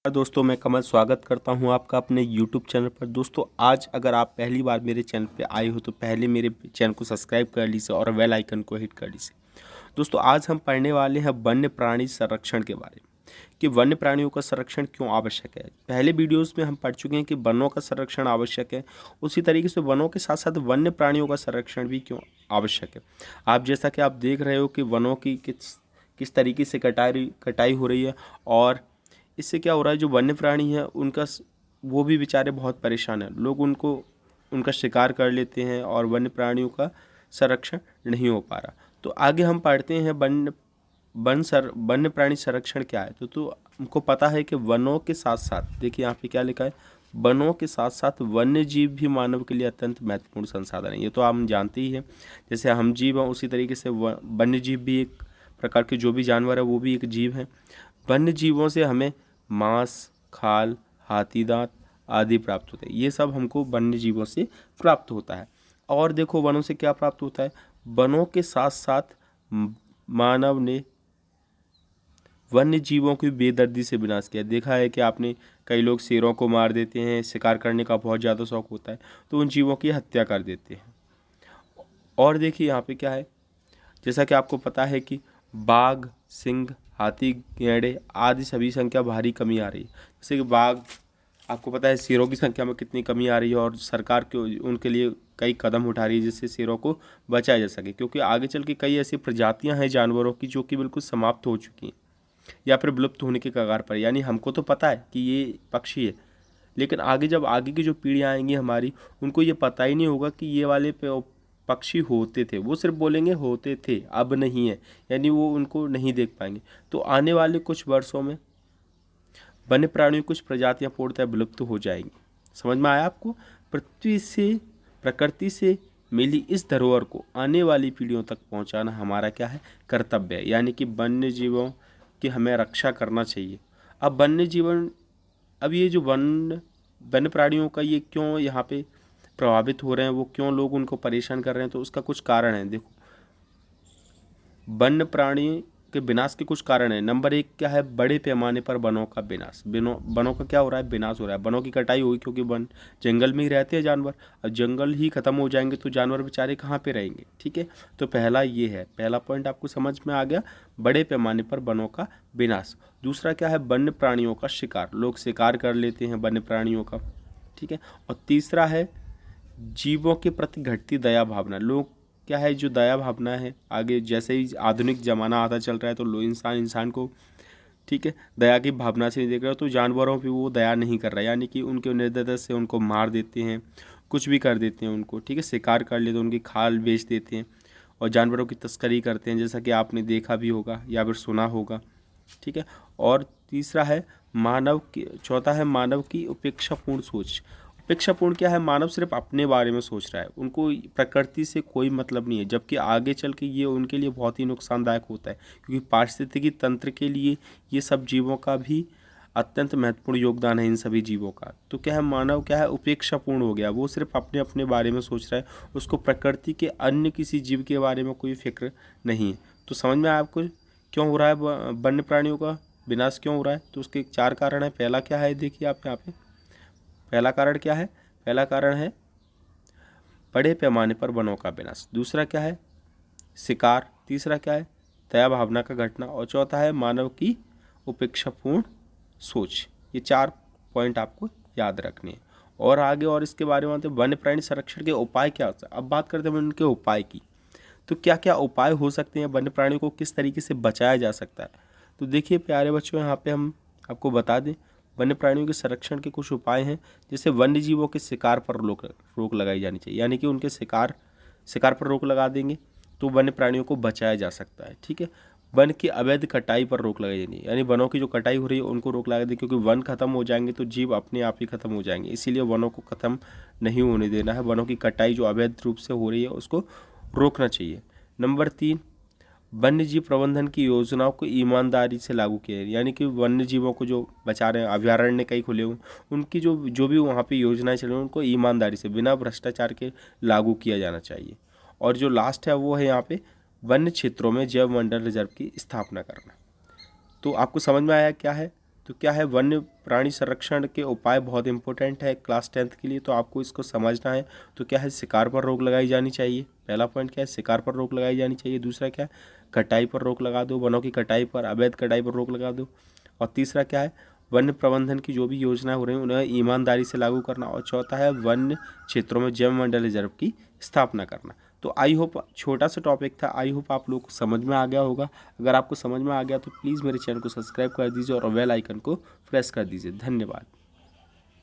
दोस्तों, मैं कमल स्वागत करता हूं आपका अपने YouTube चैनल पर। दोस्तों, आज अगर आप पहली बार मेरे चैनल पे आए हो तो पहले मेरे चैनल को सब्सक्राइब कर लीजिए और बेल आइकन को हिट कर लीजिए। दोस्तों, आज हम पढ़ने वाले हैं वन्य प्राणी संरक्षण के बारे में कि वन्य प्राणियों का संरक्षण क्यों आवश्यक है। पहले वीडियोस में हम पढ़ चुके हैं कि वनों का संरक्षण आवश्यक है, उसी तरीके से वनों के साथ साथ वन्य प्राणियों का संरक्षण भी क्यों आवश्यक है। आप जैसा कि आप देख रहे हो कि वनों की किस तरीके से कटाई हो रही है, और इससे क्या हो रहा है, जो वन्य प्राणी है उनका वो भी बेचारे बहुत परेशान हैं। लोग उनका शिकार कर लेते हैं और वन्य प्राणियों का संरक्षण नहीं हो पा रहा। तो आगे हम पढ़ते हैं वन्य प्राणी संरक्षण क्या है। तो हमको पता है कि वनों के साथ साथ, देखिए यहाँ पे क्या लिखा है, वनों के साथ साथ वन्य जीव भी मानव के लिए अत्यंत महत्वपूर्ण संसाधन है। ये तो हम जानते ही हैं, जैसे हम जीव हैं उसी तरीके से वन्य जीव भी एक प्रकार के जो भी जानवर है वो भी एक जीव है। वन्य जीवों से हमें मांस, खाल, हाथी दांत आदि प्राप्त होते हैं। ये सब हमको वन्य जीवों से प्राप्त होता है। और देखो, वनों से क्या प्राप्त होता है, वनों के साथ साथ मानव ने वन्य जीवों की बेदर्दी से विनाश किया। देखा है कि आपने कई लोग शेरों को मार देते हैं, शिकार करने का बहुत ज़्यादा शौक होता है तो उन जीवों की हत्या कर देते हैं। और देखिए यहाँ पे क्या है, जैसा कि आपको पता है कि बाघ, सिंह, हाथी, गैंडे आदि सभी संख्या भारी कमी आ रही है। जैसे कि बाघ, आपको पता है शेरों की संख्या में कितनी कमी आ रही है, और सरकार के उनके लिए कई कदम उठा रही है जिससे शेरों को बचाया जा सके, क्योंकि आगे चल के कई ऐसी प्रजातियां हैं जानवरों की जो कि बिल्कुल समाप्त हो चुकी हैं या फिर विलुप्त होने के कगार पर। यानी हमको तो पता है कि ये पक्षी है, लेकिन आगे की जो पीढ़ियाँ आएंगी हमारी, उनको ये पता ही नहीं होगा कि ये वाले पक्षी होते थे। वो सिर्फ बोलेंगे होते थे, अब नहीं है, यानी वो उनको नहीं देख पाएंगे। तो आने वाले कुछ वर्षों में वन्य प्राणियों कुछ प्रजातियां पूर्णतः विलुप्त हो जाएंगी। समझ में आया आपको। प्रकृति से मिली इस धरोहर को आने वाली पीढ़ियों तक पहुंचाना हमारा क्या है, कर्तव्य है। यानी कि वन्य जीवों की हमें रक्षा करना चाहिए। अब ये जो वन्य प्राणियों का ये क्यों यहाँ पे प्रभावित हो रहे हैं, वो क्यों लोग उनको परेशान कर रहे हैं, तो उसका कुछ कारण है। देखो, वन्य प्राणी के विनाश के कुछ कारण है। नंबर 1 क्या है, बड़े पैमाने पर वनों का विनाश। वनों का क्या हो रहा है, विनाश हो रहा है। वनों की कटाई होगी क्योंकि वन जंगल में ही रहते हैं जानवर। अब जंगल ही खत्म हो जाएंगे तो जानवर बेचारे कहाँ पे रहेंगे। ठीक है, तो पहला ये है, पहला पॉइंट आपको समझ में आ गया, बड़े पैमाने पर वनों का विनाश। दूसरा क्या है, वन्य प्राणियों का शिकार, लोग शिकार कर लेते हैं वन्य प्राणियों का। ठीक है, और तीसरा है जीवों के प्रति घटती दया भावना। लोग क्या है, जो दया भावना है, आगे जैसे ही आधुनिक ज़माना आता चल रहा है तो लोग इंसान को, ठीक है, दया की भावना से नहीं देख रहे हो, तो जानवरों पे वो दया नहीं कर रहा है। यानी कि उनके निर्दयता से उनको मार देते हैं, कुछ भी कर देते हैं उनको। ठीक है, शिकार कर लेते हैं, उनकी खाल बेच देते हैं और जानवरों की तस्करी करते हैं, जैसा कि आपने देखा भी होगा या फिर सुना होगा। ठीक है, और चौथा है मानव की उपेक्षापूर्ण सोच। उपेक्षापूर्ण क्या है, मानव सिर्फ अपने बारे में सोच रहा है, उनको प्रकृति से कोई मतलब नहीं है, जबकि आगे चल के ये उनके लिए बहुत ही नुकसानदायक होता है, क्योंकि पारिस्थितिकी तंत्र के लिए ये सब जीवों का भी अत्यंत महत्वपूर्ण योगदान है, इन सभी जीवों का। तो क्या है, मानव क्या है, उपेक्षापूर्ण हो गया, वो सिर्फ अपने अपने बारे में सोच रहा है, उसको प्रकृति के अन्य किसी जीव के बारे में कोई फिक्र नहीं है। तो समझ में आया आपको क्यों हो रहा है वन्य प्राणियों का विनाश क्यों हो रहा है। तो उसके 4 कारण है। पहला क्या है, देखिए आप यहाँ पे, पहला कारण क्या है, पहला कारण है बड़े पैमाने पर वनों का विनाश। दूसरा क्या है, शिकार। तीसरा क्या है, दया भावना का घटना। और चौथा है मानव की उपेक्षापूर्ण सोच। ये 4 पॉइंट आपको याद रखने हैं। और आगे और इसके बारे में वन्य प्राणी संरक्षण के उपाय क्या होता है। अब बात करते हैं उनके उपाय की। तो क्या क्या उपाय हो सकते हैं, वन्य प्राणियों को किस तरीके से बचाया जा सकता है। तो देखिए प्यारे बच्चों, यहाँ पे हम आपको बता दें, वन्य प्राणियों के संरक्षण के कुछ उपाय हैं। जैसे वन्य जीवों के शिकार पर रोक लगाई जानी चाहिए। यानी कि उनके शिकार पर रोक लगा देंगे तो वन्य प्राणियों को बचाया जा सकता है। ठीक है, वन की अवैध कटाई पर रोक लगाई जानी है। यानी वनों की जो कटाई हो रही है उनको रोक लगा दें, क्योंकि वन खत्म हो जाएंगे तो जीव अपने आप ही खत्म हो जाएंगे। इसीलिए वनों को खत्म नहीं होने देना है। वनों की कटाई जो अवैध रूप से हो रही है उसको रोकना चाहिए। नंबर 3, वन्य जीव प्रबंधन की योजनाओं को ईमानदारी से लागू किया है। यानी कि वन्य जीवों को जो बचा रहे हैं, अभयारण्य कई खुले हुए, उनकी जो भी वहाँ पे योजनाएं चल रही हैं उनको ईमानदारी से बिना भ्रष्टाचार के लागू किया जाना चाहिए। और जो लास्ट है वो है यहाँ पे वन्य क्षेत्रों में जैव मंडल रिजर्व की स्थापना करना। तो आपको समझ में आया क्या है। तो क्या है, वन्य प्राणी संरक्षण के उपाय बहुत इंपॉर्टेंट है क्लास 10th के लिए, तो आपको इसको समझना है। तो क्या है, शिकार पर रोक लगाई जानी चाहिए। पहला पॉइंट क्या है, शिकार पर रोक लगाई जानी चाहिए। दूसरा क्या है, कटाई पर रोक लगा दो, वनों की कटाई पर, अवैध कटाई पर रोक लगा दो। और तीसरा क्या है, वन्य प्रबंधन की जो भी योजना हो रही है उन्हें ईमानदारी से लागू करना। और चौथा है, वन्य क्षेत्रों में जैव मंडल रिजर्व की स्थापना करना। तो आई होप, छोटा सा टॉपिक था, आई होप आप लोग को समझ में आ गया होगा। अगर आपको समझ में आ गया तो प्लीज़ मेरे चैनल को सब्सक्राइब कर दीजिए और बेल आइकन को प्रेस कर दीजिए। धन्यवाद।